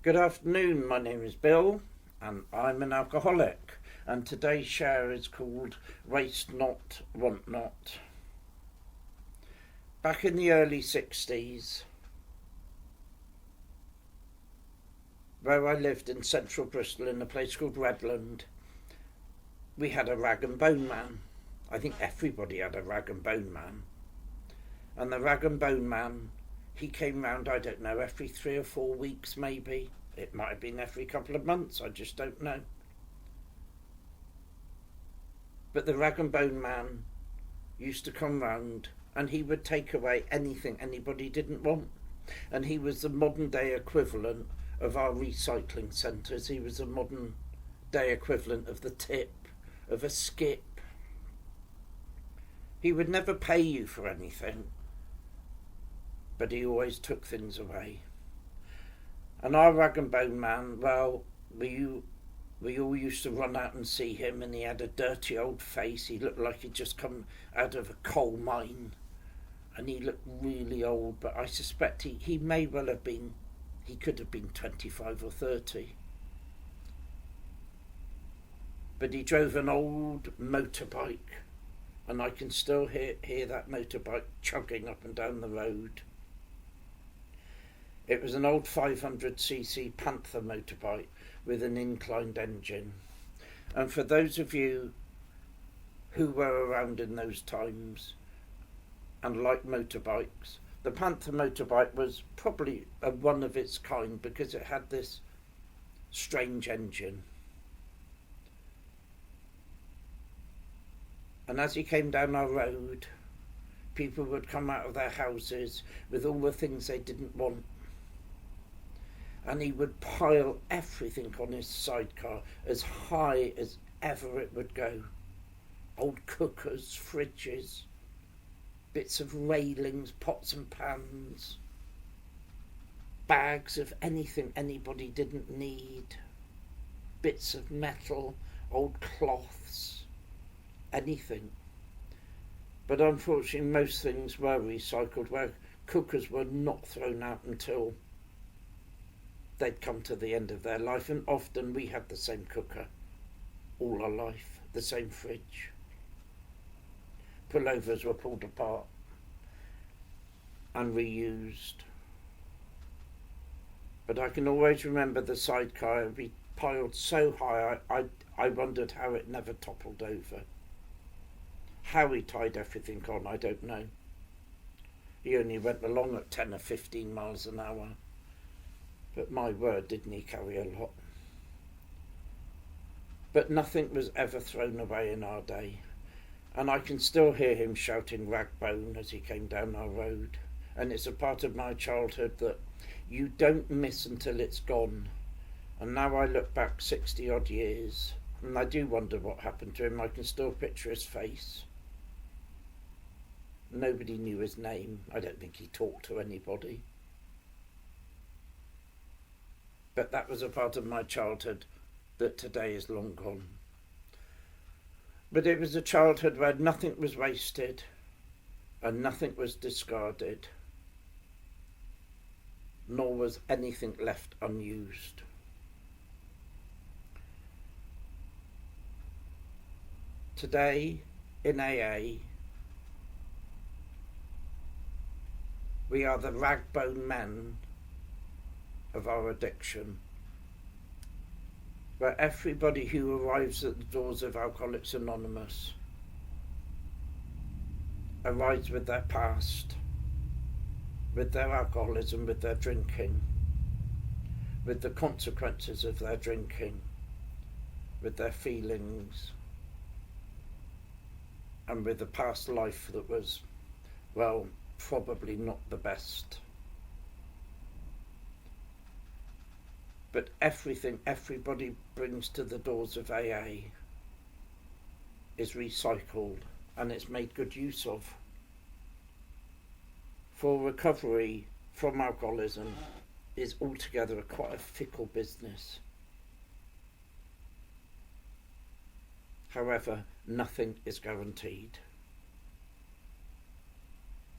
Good afternoon, my name is Bill and I'm an alcoholic, and today's share is called Waste Not, Want Not. Back in the early 60s, where I lived in central Bristol in a place called Redland, we had a rag and bone man. I think everybody had a rag and bone man. And the rag and bone man, he came round, I don't know, every 3 or 4 weeks maybe. It might have been every couple of months, I just don't know. But the rag and bone man used to come round and he would take away anything anybody didn't want. And he was the modern day equivalent of our recycling centres. He was the modern day equivalent of the tip, of a skip. He would never pay you for anything, but he always took things away. And our rag and bone man, well, we all used to run out and see him, and he had a dirty old face. He looked like he'd just come out of a coal mine, and he looked really old, but I suspect he may well have been, he could have been 25 or 30. But he drove an old motorbike, and I can still hear that motorbike chugging up and down the road. It was an old 500cc Panther motorbike with an inclined engine. And for those of you who were around in those times and liked motorbikes, the Panther motorbike was probably a one of its kind because it had this strange engine. And as he came down our road, people would come out of their houses with all the things they didn't want. And he would pile everything on his sidecar as high as ever it would go. Old cookers, fridges, bits of railings, pots and pans, bags of anything anybody didn't need, bits of metal, old cloths, anything. But unfortunately most things were recycled, where cookers were not thrown out until they'd come to the end of their life, and often we had the same cooker all our life, the same fridge. Pullovers were pulled apart and reused. But I can always remember the sidecar would be piled so high I wondered how it never toppled over. How he tied everything on, I don't know. He only went along at 10 or 15 miles an hour. But my word, didn't he carry a lot. But nothing was ever thrown away in our day. And I can still hear him shouting ragbone as he came down our road. And it's a part of my childhood that you don't miss until it's gone. And now I look back 60 odd years and I do wonder what happened to him. I can still picture his face. Nobody knew his name. I don't think he talked to anybody. But that was a part of my childhood that today is long gone. But it was a childhood where nothing was wasted and nothing was discarded, nor was anything left unused. Today in AA, we are the ragbone men of our addiction, where everybody who arrives at the doors of Alcoholics Anonymous arrives with their past, with their alcoholism, with their drinking, with the consequences of their drinking, with their feelings, and with a past life that was, well, probably not the best. But everything everybody brings to the doors of AA is recycled and it's made good use of. For recovery from alcoholism is altogether quite a fickle business. However, nothing is guaranteed.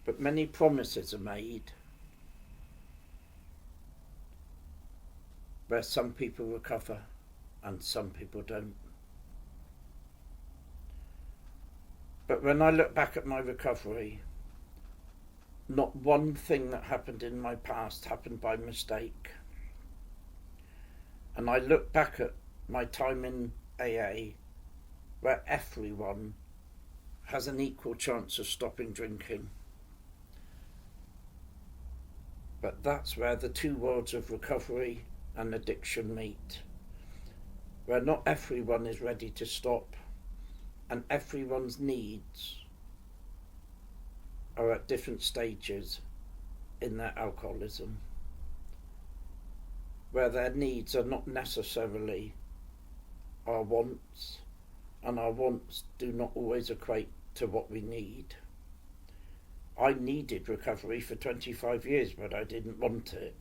But many promises are made. where some people recover and some people don't. But when I look back at my recovery, not one thing that happened in my past happened by mistake. And I look back at my time in AA, where everyone has an equal chance of stopping drinking. But that's where the two worlds of recovery and addiction meet, where not everyone is ready to stop, and everyone's needs are at different stages in their alcoholism, where their needs are not necessarily our wants, and our wants do not always equate to what we need. I needed recovery for 25 years, but I didn't want it.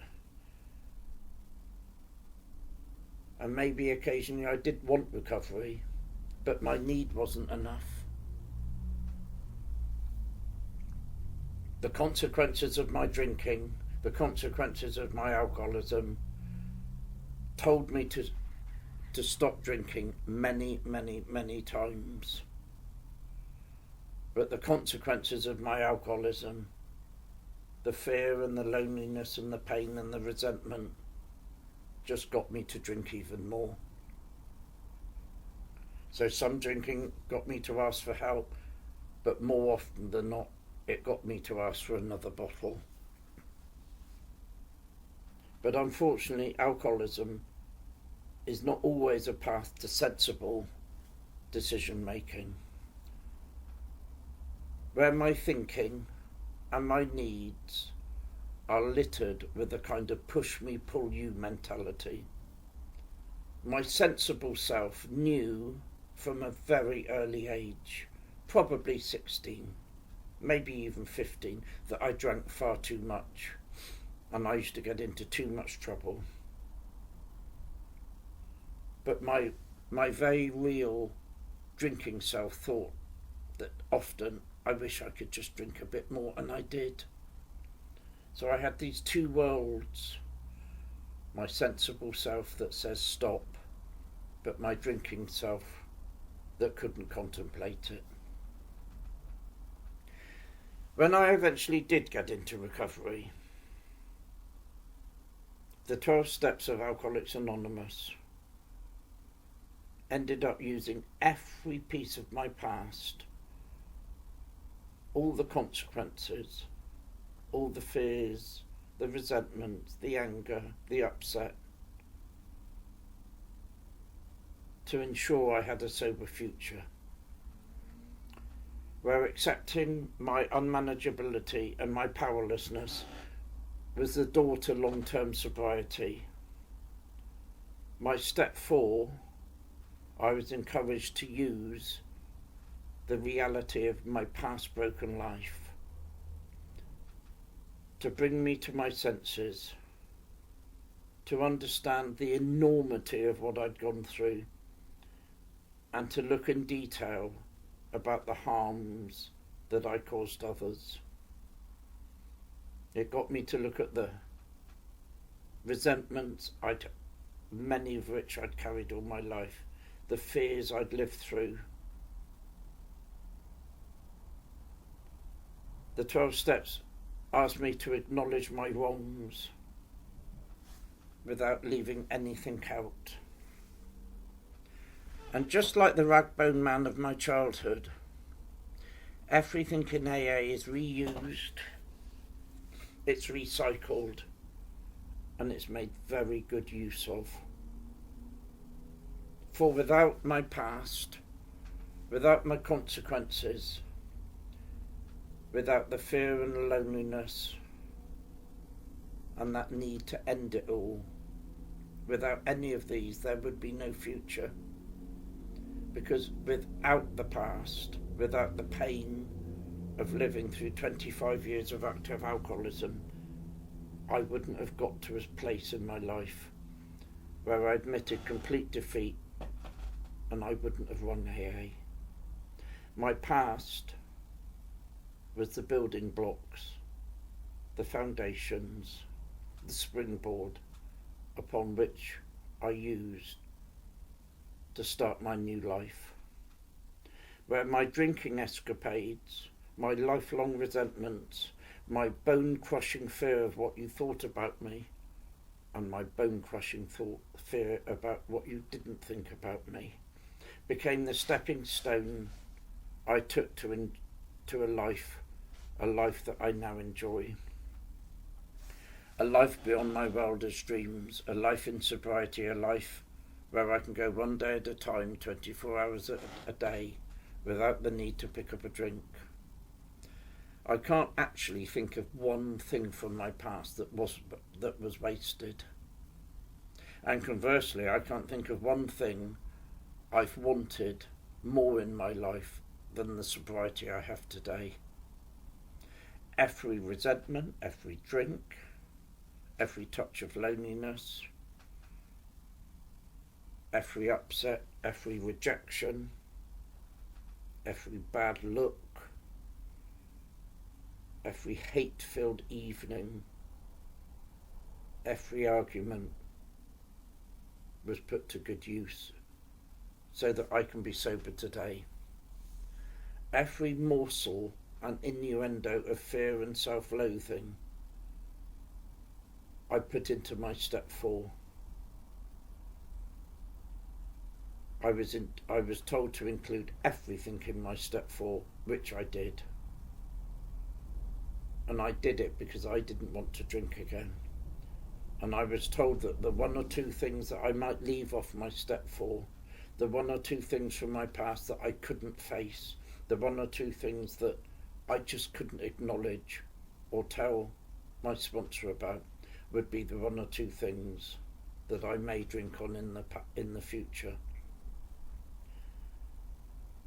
And maybe occasionally I did want recovery, but my need wasn't enough. The consequences of my drinking, the consequences of my alcoholism, told me to stop drinking many, many, many times. But the consequences of my alcoholism, the fear and the loneliness and the pain and the resentment, just got me to drink even more. So some drinking got me to ask for help, but more often than not, it got me to ask for another bottle. But unfortunately, alcoholism is not always a path to sensible decision making, where my thinking and my needs are littered with a kind of push me, pull you mentality. My sensible self knew from a very early age, probably 16, maybe even 15, that I drank far too much, and I used to get into too much trouble. But my very real drinking self thought that often I wish I could just drink a bit more, and I did. So I had these two worlds, my sensible self that says stop, but my drinking self that couldn't contemplate it. When I eventually did get into recovery, the 12 steps of Alcoholics Anonymous ended up using every piece of my past, all the consequences, all the fears, the resentment, the anger, the upset, to ensure I had a sober future, where accepting my unmanageability and my powerlessness was the door to long-term sobriety. My step 4, I was encouraged to use the reality of my past broken life to bring me to my senses, to understand the enormity of what I'd gone through, and to look in detail about the harms that I caused others. It got me to look at the resentments, many of which I'd carried all my life, the fears I'd lived through. The 12 steps asked me to acknowledge my wrongs without leaving anything out. And just like the ragbone man of my childhood, everything in AA is reused, it's recycled, and it's made very good use of. For without my past, without my consequences, without the fear and the loneliness and that need to end it all, without any of these, there would be no future. Because without the past, without the pain of living through 25 years of active alcoholism, I wouldn't have got to a place in my life where I admitted complete defeat, and I wouldn't have run AA. My past was the building blocks, the foundations, the springboard upon which I used to start my new life, where my drinking escapades, my lifelong resentments, my bone-crushing fear of what you thought about me, and my bone-crushing fear about what you didn't think about me, became the stepping stone I took to a life that I now enjoy. A life beyond my wildest dreams, a life in sobriety, a life where I can go one day at a time, 24 hours a day, without the need to pick up a drink. I can't actually think of one thing from my past that was wasted. And conversely, I can't think of one thing I've wanted more in my life than the sobriety I have today. Every resentment, every drink, every touch of loneliness, every upset, every rejection, every bad look, every hate-filled evening, every argument was put to good use so that I can be sober today. Every morsel and innuendo of fear and self-loathing I put into my step 4. I was told to include everything in my step 4, which I did. And I did it because I didn't want to drink again. And I was told that the 1 or 2 things that I might leave off my step 4, the 1 or 2 things from my past that I couldn't face, the 1 or 2 things that I just couldn't acknowledge or tell my sponsor about, would be the 1 or 2 things that I may drink on in the future.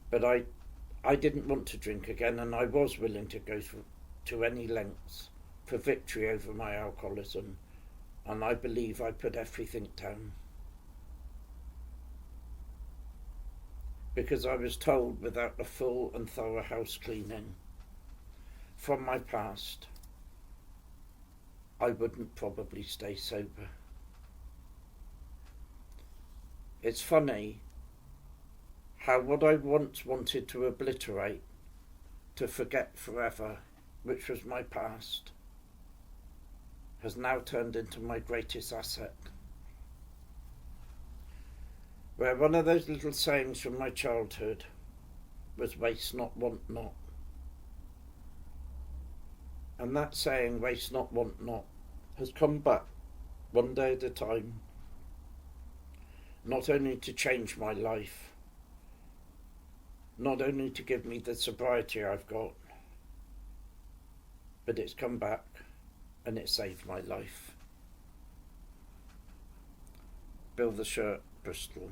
But I didn't want to drink again, and I was willing to go to any lengths for victory over my alcoholism, and I believe I put everything down. Because I was told without a full and thorough house cleaning from my past, I wouldn't probably stay sober. It's funny how what I once wanted to obliterate, to forget forever, which was my past, has now turned into my greatest asset. Where one of those little sayings from my childhood was waste not, want not. And that saying, waste not, want not, has come back one day at a time, not only to change my life, not only to give me the sobriety I've got, but it's come back and it saved my life. Bill the Shirt, Bristol.